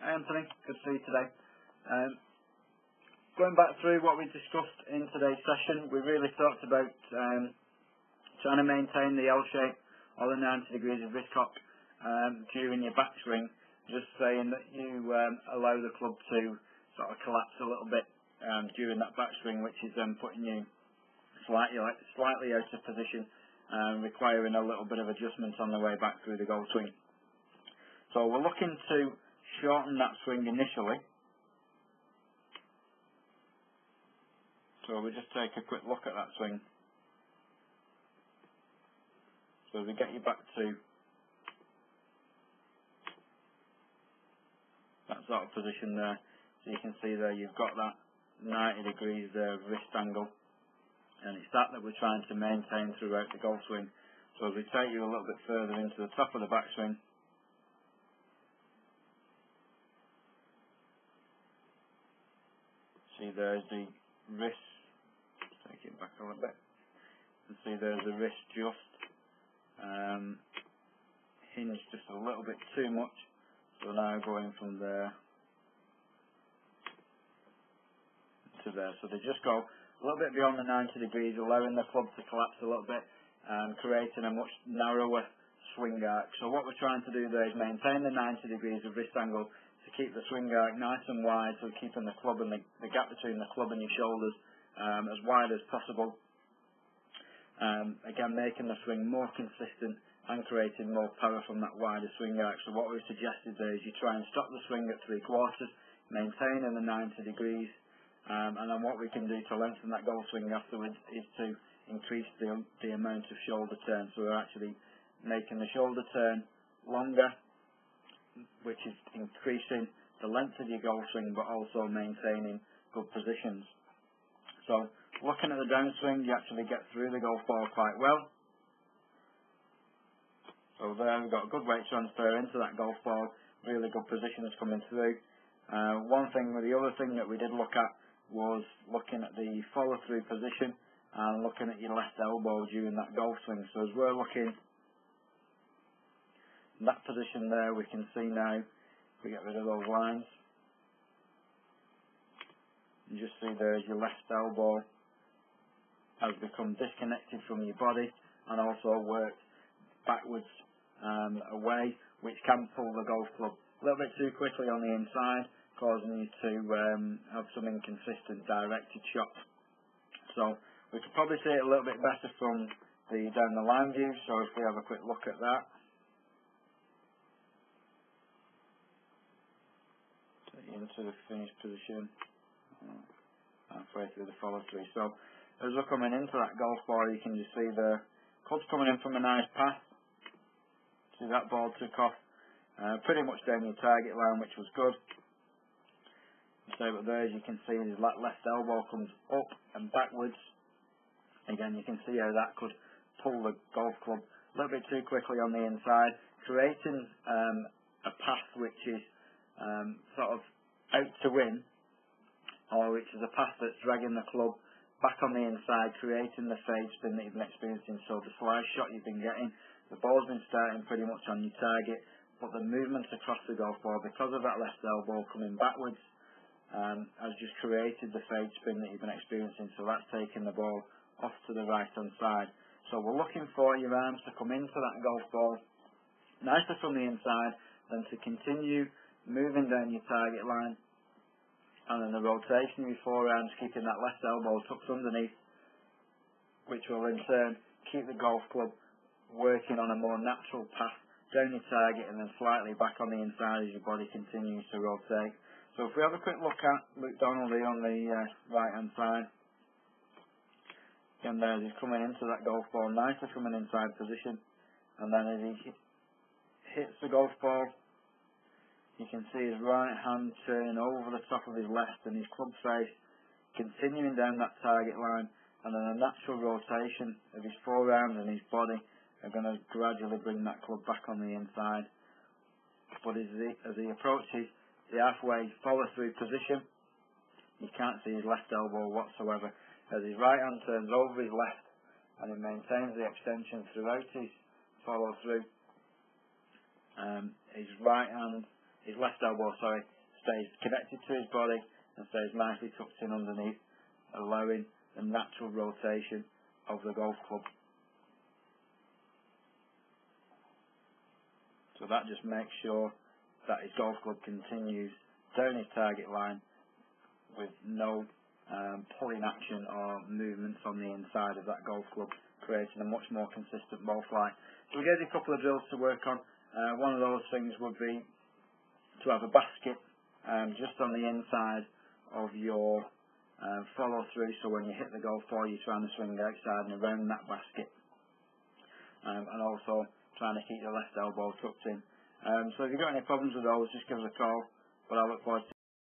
Hi Anthony, good to see you today. Going back through what we discussed in today's session, we really talked about trying to maintain the L shape or the 90 degrees of wrist cock during your backswing, just saying that you allow the club to sort of collapse a little bit during that backswing, which is then putting you slightly out of position, requiring a little bit of adjustment on the way back through the golf swing. So we're looking to shorten that swing initially. So we just take a quick look at that swing. So we get you back to that sort of position there. So you can see there you've got that 90 degrees there of wrist angle, and it's that we're trying to maintain throughout the golf swing. So as we take you a little bit further into the top of the backswing, see there's the wrist, take it back a little bit, and see there's the wrist just hinged just a little bit too much. So now going from there to there, so they just go a little bit beyond the 90 degrees, allowing the club to collapse a little bit, creating a much narrower swing arc. So what we're trying to do there is maintain the 90 degrees of wrist angle to keep the swing arc nice and wide, so keeping the club and the gap between the club and your shoulders as wide as possible. Again, making the swing more consistent and creating more power from that wider swing arc. So what we've suggested there is you try and stop the swing at 3/4, maintaining the 90 degrees, and then what we can do to lengthen that golf swing afterwards is to increase the amount of shoulder turn. So we're actually making the shoulder turn longer, which is increasing the length of your golf swing but also maintaining good positions. So looking at the downswing, you actually get through the golf ball quite well. So there we've got a good weight transfer into that golf ball, really good positions coming through. The other thing that we did look at was looking at the follow through position and looking at your left elbow during that golf swing. So as we're looking in that position there, we can see now, if we get rid of those lines, you just see there your left elbow has become disconnected from your body and also worked backwards away, which can pull the golf club a little bit too quickly on the inside, causing you to have some inconsistent directed shots. So we could probably see it a little bit better from the down the line view. So if we have a quick look at that, take you into the finished position, halfway through the follow through. So as we're coming into that golf ball, you can just see the club's coming in from a nice path. See that ball took off pretty much down your target line, which was good. So but there, as you can see, his left elbow comes up and backwards. Again, you can see how that could pull the golf club a little bit too quickly on the inside, creating a path which is sort of out to win, or which is a path that's dragging the club back on the inside, creating the fade spin that you've been experiencing. So the slice shot you've been getting, the ball's been starting pretty much on your target, but the movement across the golf ball, because of that left elbow coming backwards, has just created the fade spin that you've been experiencing. So that's taking the ball off to the right hand side. So we're looking for your arms to come into that golf ball nicely from the inside, then to continue moving down your target line, and then the rotation of your forearms, keeping that left elbow tucked underneath, which will in turn keep the golf club working on a more natural path down your target and then slightly back on the inside as your body continues to rotate. So if we have a quick look at Luke Donnelly on the right hand side, again there he's coming into that golf ball nicely from an inside position, and then as he hits the golf ball, you can see his right hand turn over the top of his left and his club face continuing down that target line, and then a natural rotation of his forearms and his body are going to gradually bring that club back on the inside. But as he approaches the halfway follow through position, you can't see his left elbow whatsoever, as his right hand turns over his left and he maintains the extension throughout his follow through. His left elbow, stays connected to his body and stays nicely tucked in underneath, allowing the natural rotation of the golf club. So that just makes sure that his golf club continues down his target line with no pulling action or movements on the inside of that golf club, creating a much more consistent ball flight. So we gave you a couple of drills to work on. One of those things would be to have a basket just on the inside of your follow through, so when you hit the golf ball you're trying to swing outside and around that basket, and also trying to keep your left elbow tucked in. So if you've got any problems with those, just give us a call, but I look forward to